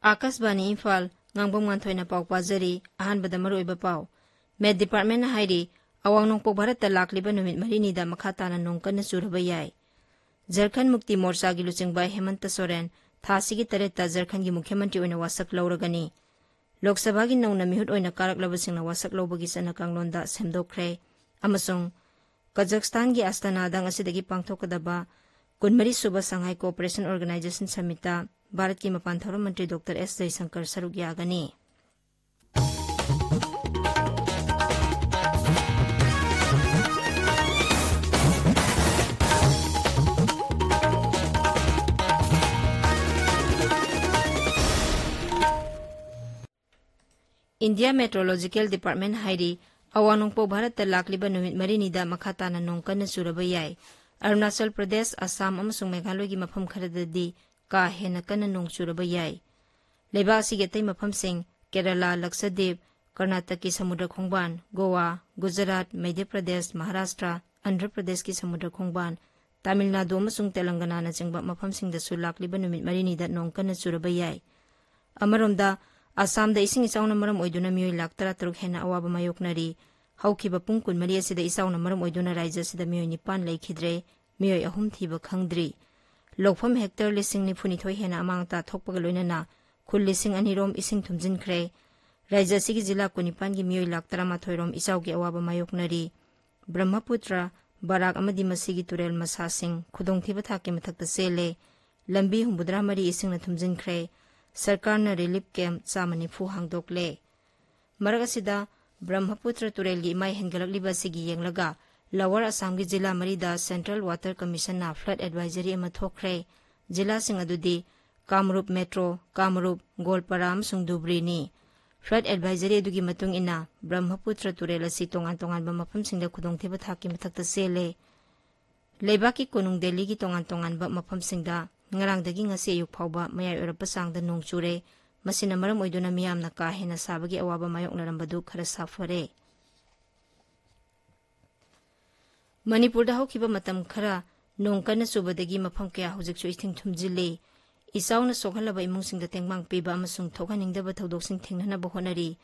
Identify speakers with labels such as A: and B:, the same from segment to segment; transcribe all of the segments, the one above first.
A: Akasbani Imphal Ngangbam Nganthoi na pau pazari ahanbada maruiba pau. Med Department na hairi awang nongpok Bharat lakliba numit marinida makata na nongkan na suraba yai. Jharkhand Mukti Morcha gi luchingbai Hemant Soren thasigi tareta Jharkhand gi Mukhyamantri oina wasak lauragani. Lok Sabha gi nongna mihut oina karaklabasingna wasak laubagi sana kanglonda semdokre amasung Kazakhstan gi Astana dang asidagi pangthokadaba kunmari suba Shanghai Cooperation Organization Summit Bharat ki mapan thoram mantri Dr. S. Jaishankar saruk yagani. India Meteorological Department hairi awanongpo Bharat lakliba numit marinida makata na nongkan na suraba yai. Arunachal Pradesh, Assam amasung Meghalaya gi mafam kharadadi ka hena kana nong suraba yai. Leba asigi atay mafamsing Kerala, Lakshadweep, Karnataka ki samudra khongban, Goa, Gujarat, Madhya Pradesh, Maharashtra, Andhra Pradesh ki samudra khongban, Tamil Nadu amasung Telangana na jingba mafamsing da su lakliba numit marinida nongkan na suraba yai. Amaromda Assam da ising isauna maram oiduna mioi lak 13 hena awaba mayoknari. Haukiba pungkun Maria sida isauna maram oiduna raija sida mioi nipan laikhidre, mioi ahum thiba khangdri. Lokfam hector lising ni phunithoi hena amangta thokpaga loinana khul lising anirom ising thumjinkhre. Raija sigi jila kunipan gi mioi lak 13 rom isaugi awaba mayoknari. Brahmaputra, Barak amadi masigi turel masasing khudongthiba thaki mathakta sele. Lambi humbudra mari ising na thumjinkhre. Sarkar na relief camp samani fu hangdokle. Maragasida Brahmaputra turelgi imay hengalagliba sigi yenglaga Lower Assam gi jila marida Central Water Commission na flood advisory ama thokre. Jila sing adudi Kamrup Metro, Kamrup, Golpara amsung Dhubri ni. Flood advisory adugi matung ina Brahmaputra turela si tongan-tongan ba mafamsingda khudongthiba thaki mathakta sele. Leibaki kunung Delhi gi tongan-tongan ba mafamsingda ngarangdagi ngasi ayuk phauba mayai orapa sangda nong chure masina maram oiduna miyamna ka hena sabagi awaba mayoknarambadu khara safare. Manipur da haukiba matam khara nong kana subadagi mafam kya hujikchu ithing thumjile. Isauna sokhalaba imungsingda tengmang piba amasung thokaningdaba thodoksin thingnanaba honari.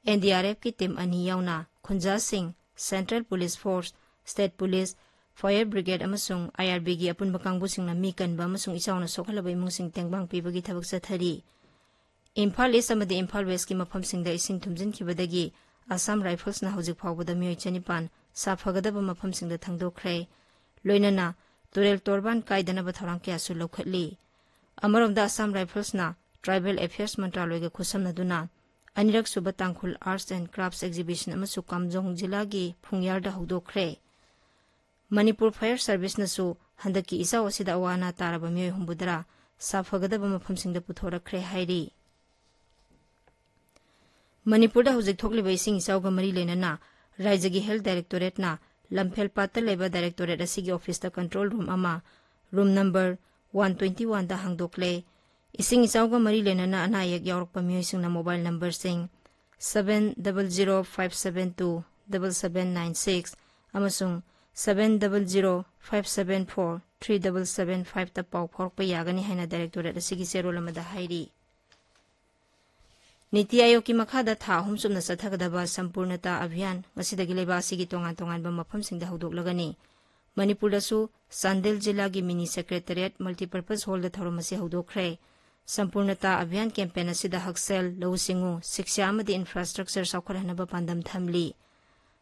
A: NDRF ki team ani yauna Khunja Singh, Central Police Force, State Police, Fire Brigade amasung IRB gi apunba kangbusing na mi kanba amasung isauna sokhalaba imungsing tengbang pibagi thabak sathari. Imphal East amadi Imphal West ki mafamsingda ising thumjinkhibadagi Assam Rifles na hojik phawbada mioi chanipan safagadaba mafamsingda thangdokre. Loinana turel torban kaidanaba thorang kyasu lokhatli. Amaromda Assam Rifles na Tribal Affairs Mantraloy ga khusamnaduna anirak suba tangkhul Arts and Crafts Exhibition amasu Kamjong jila gi phungyarda hudokre. Manipur Fire Service nasu handaki isaw asida awana taraba mioi humbudra safagadaba mafamsingda puthorakre hairi. Manipur da hujik thokliba ising isaw ga mari lenana Raijagi Health Directorate na Lamphel Patta leba Directorate asigi office da control room ama room number 121 da hangdokle. Ising isaw ga mari lenana anayak yaurokpa mioi sing na mobile number sing 7005727796 amasung 7005743775 ta pau phorkpa yagani haina Directorate asigi serol amada hairi. Niti Aayog ki makhada tha humsumna sathagadaba sampurnata abhiyan ngasidagi leba asigi tongan-tongan ba mafamsingda haudoklagani. Manipur dasu Sandel jila gi mini secretariat multipurpose hall da tharamasi haudokre. Sampurnata abhiyan campaign asida haksel lausingu siksha amadi infrastructure saukharhanaba pandam thamli.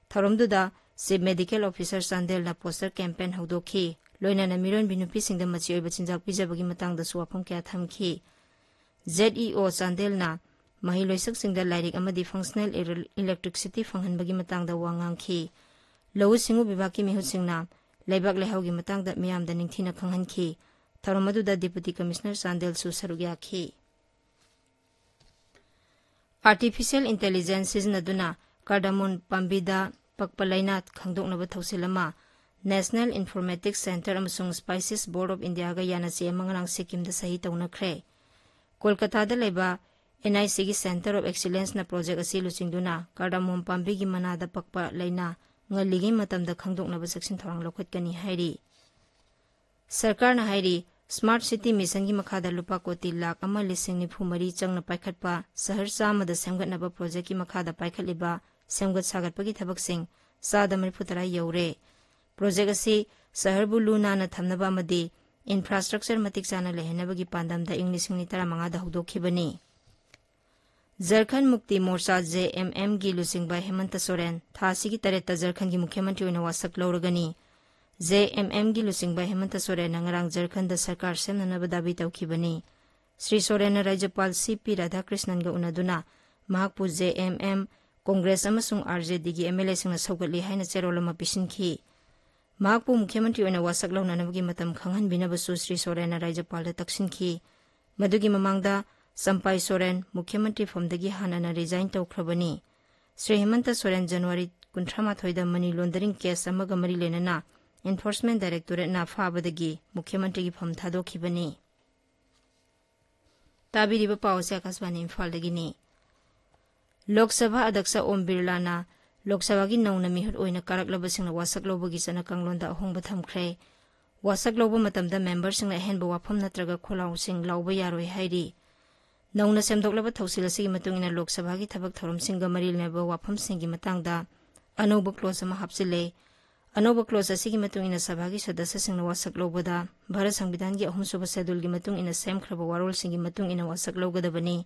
A: Tharamduda Chief Medical Officer Sandel na poster campaign haudokhi. Loinana miron binupi singda machi oiba chinjak pijabagi matangda su wafam kya thamki. ZEO Sandel na Mahiloisak singda lairik amadi functional electricity fanghanbagi matangda wangangki. Lau singu bibaki mihut singna laibak lehaugi matangda miyamda ningthina khanghanki. Tharamaduda Deputy Commissioner Sandel su sarugyakhi. Artificial Intelligence siznaduna Cardamom Pambida Pakpalainat khangdoknaba thausilama National Informatics Center amasung Spices Board of India ga yanasi amangrang Sikkim da sahi taunakre. Kolkata da leba NIC gi Center of Excellence na project asi luchingduna Cardamom Pambi gi manada pakpa laina ngaligi matamda khangdoknaba saksin thorang lokhatkani hairi. Sarkar na hairi smart city mission की मखादा लुपा कोटी लाख अमा लिसिंग निफु मरी चंगना पाइखटपा शहर चामदा सेमगटनबा project की मखादा पाइखटलिबा सेमगत सागटपगी थबकसिंग सादा 34 you're project असी शहरबु लुनाना थमनबा अमदी infrastructure मतिक चाना लेहनबगी पांदमदा इंग लिसिंग 15 हौदोखिबनी झारखंड मुक्ति मोर्चा JMM की लुसिंगबा हेमंत सोरेन थासी की तरेता झारखंड की मुख्यमंत्री ओइना वासक लौरगनी JMM की लुसिंगबा हेमंत सोरेन नंगरांग झारखंड सरकार सेमननबा दाबी तौखिबनी श्री सोरेन राज्यपाल CP राधाकृष्णन गा उनदुना महाकपु JMM कांग्रेस अमसुंग RJD की MLA सिंगना सौगतली हाइना चेरोल अमा पिसिनखि महाकपु मुख्यमंत्री ओइना वासक लौननबगी मतम खंगहनबिनबसु श्री सोरेन राज्यपाल तक्सिनखि मदुगी ममांगदा संपाई सोरेन मुख्यमंत्री फमदगी हानना रिजाइन तौख्रबनी श्री हेमंत सोरेन जनवरी 18 मनी लॉन्डरिंग केस अमगा मरी लेनना एनफोर्समेंट डायरेक्टोरेट ना फाबदगी मुख्यमंत्री की फम थादोखिबनी ताबिरिबा पावसे आकाशवाणी इम्फालदगिनी लोकसभा अध्यक्ष ओम बिरलाना लोकसभा की नौना मिहुत ओइना कारकलबसिंगना वासक लौबगी चना कांगलोंदा अहोंग थमख्रे वासक लौब मतमदा मेंबरसिंगना हेनबो वाफम नत्रगा खोलाउसिंग लौबा यारोय हाइरी नौना सेमदोकलबा थौसिल असिगी मतुंगिना लोकसभा की थबक थौरमसिंगा मरी लेनबा वाफमसिंगी मतंगदा अनौब क्लोज अमा हापसिले अनौब क्लोज असिगी मतुंगिना सभा की सदस्यसिंगना वासक लौबदा भारत संविधान की अहुमसुब शेड्यूल की मतुंगिना सेमख्रबा वारोलसिंगी मतुंगिना वासक लौगदबनी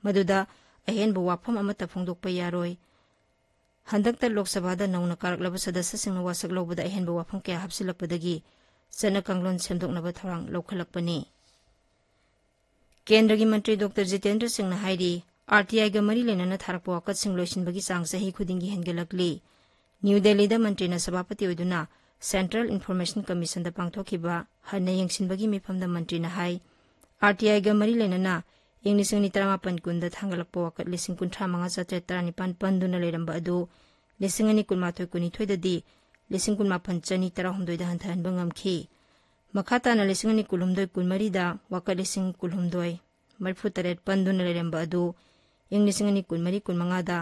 A: मदुदा अहेनबो वाफम अमता फोंदोकपा यारोय हंदकता लोकसभा नौना कारकलबा सदस्यसिंगना वासक लौबदा अहेनबो वाफम कया हापसिलकपदगी चना कांगलोन सेमदोकनबा थौरांग लौखलकपनी केंद्र की मंत्री डॉक्टर जितेंद्र सिंह ने हाइरी RTI गा मरी लेना थारक वाकत सिंह लोइसिनबगी चांग सही खुदिंगी हेनगलकली न्यू दिल्ली दा मंत्री ना सभापति ओइदुना सेंट्रल इन्फॉर्मेशन कमीशन दा पांगथोखिबा हन्ना यंगसिनबगी मिफम दा मंत्री ना हाई RTI गा मरी लेना इंग लिसिंग 19 कुंदा थांगलकपा वाकत लिसिंग 53 पंदुना लेरंबा अदु लिसिंग 2 कुनिथोय ददी लिसिंग 19 दा हंथहनबा ngamखि मखाताना लिसिंग 19 कुनमरी दा वाकत लिसिंग 19 43 पंदुना लेरंबा अदु इंग लिसिंग 19 दा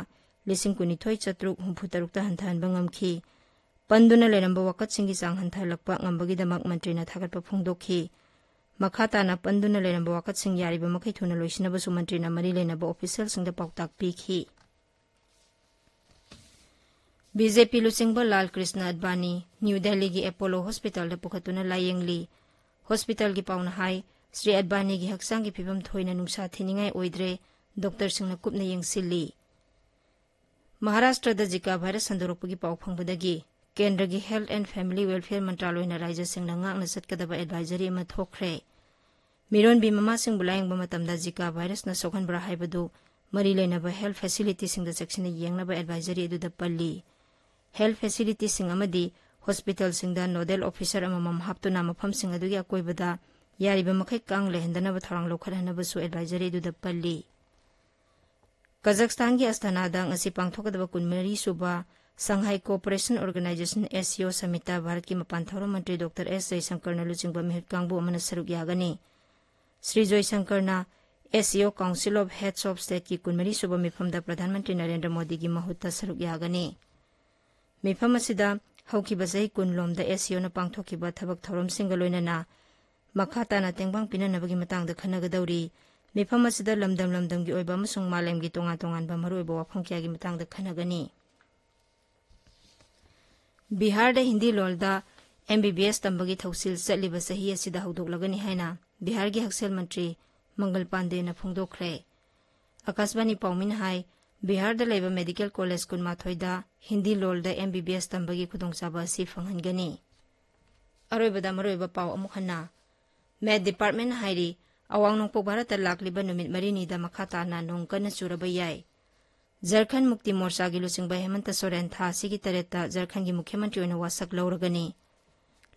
A: लिसिंग 19 दा हंथहनबा ngamखि पंदुना लेरंबा वाकत सिंगी चांग हंथहलकपा ngamबगी दमक मंत्रीना थागतपा फोंदोखि मखाताना पंदुना लेरंबा वाकत सिंग यारिबा मखै थुना लोइसिनबसु मंत्रीना मरी लेनबा ऑफिशियल सिंग दा पाउताक पीखि BJP लुसिंगबा लाल कृष्ण अडवाणी न्यू दिल्ली की अपोलो हॉस्पिटल दा पुखतुना लायेंगली हॉस्पिटल की पाउना हाई श्री अडवाणी की हक्सांग की फिबम थोइना नुंसा थिनिंगाई ओइद्रे डॉक्टर सिंगना कुपना यंगसिल्ली महाराष्ट्र दा जिका भाइरस संदोरकपगी पाउ फंगबदगी केंद्र की हेल्थ एंड फैमिली वेलफेयर मंत्रालयना राज्य सिंगना nganगना सटकदबा एडवाइजरी अमा थोखरे मिरोन बी ममा सिंग बुलायंगबा मतमदा जिका भाइरस न सोखनब्रा हाइबदु मरी लेनबा हेल्थ फैसिलिटी सिंग दा सेक्शन येंगनबा एडवाइजरी अदुदा पल्ली हेल्थ फैसिलिटी सिंग अमदी हॉस्पिटल सिंग दा नोडल ऑफिसर अमम हापतुना मफम सिंग अदुगी अकोइबदा यारिबा मखै कांग लेहंदनबा थौरांग लौखरहनबसु एडवाइजरी अदुदा पल्ली कजाकिस्तान की अस्ताना दा ngasi पांगथोकदबा 12 सुबा संघाई कोऑपरेशन ऑर्गेनाइजेशन SCO समिता भारत की मपान थौरम मंत्री डॉक्टर S जयशंकर न लुचिंगबा मिहुत कांगबु अमना सरुक यागनी श्री जयशंकर ना SCO council of heads of state की 12 सुबा मिफमदा प्रधानमंत्री नरेंद्र मोदी की महुत्ता सरुक यागनी मिफम असिदा हौखिबा सही कुनलोमदा SCO न पांगथोखिबा थबक थौरम सिंगल लोइनना मखाताना तेंगबांग पिननबगी मतंगदा खनगदौरी मिफम असिदा लमदम की ओइबा अमसुंग मालेमगी तोंगान मरुइबा वाफम क्यागी मतंगदा खनगनी बिहार दा हिंदी लोलदा MBBS तंबगी थौसिल चलिबा सही असिदा हौदोकलगनी हाइना बिहार की हक्सेल मंत्री मंगल पांडे न फोंदोखरे आकाशवाणी पाउमिन हाई बिहार दा लेबा मेडिकल कॉलेज 12 दा हिंदी लोलदा MBBS तंबगी खुदोंचाबा असि फंगहनगनी अरोइबदा मरोइबा पाउ अमुखना मेड डिपार्टमेंट हाइरी अवांग नोंगपो भारत लाकलिबा नुमित मरिनी दा मखाताना नोंग कन चुरबा याय झारखंड मुक्ति मोर्चा की लुसिंगबा हेमंत सोरेन था सिगी तरेता झारखंड की मुख्यमंत्री ओइना वासक लौरगनी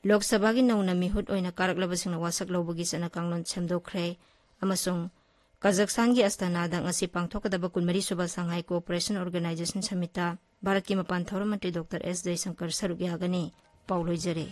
A: लोकसभा की नौना मिहुत ओइना कारकलबसिंगना वासक लौबगी चना कांगलोन सेमदोखरे अमसुंग कजाकिस्तान की अस्ताना दा ngasi पांगथोकदबा 12 सुबा Shanghai cooperation organisation Samita Bharat की मपान थौरम मंत्री डॉक्टर S जयशंकर सरुक यागनी पाउलोइजरे।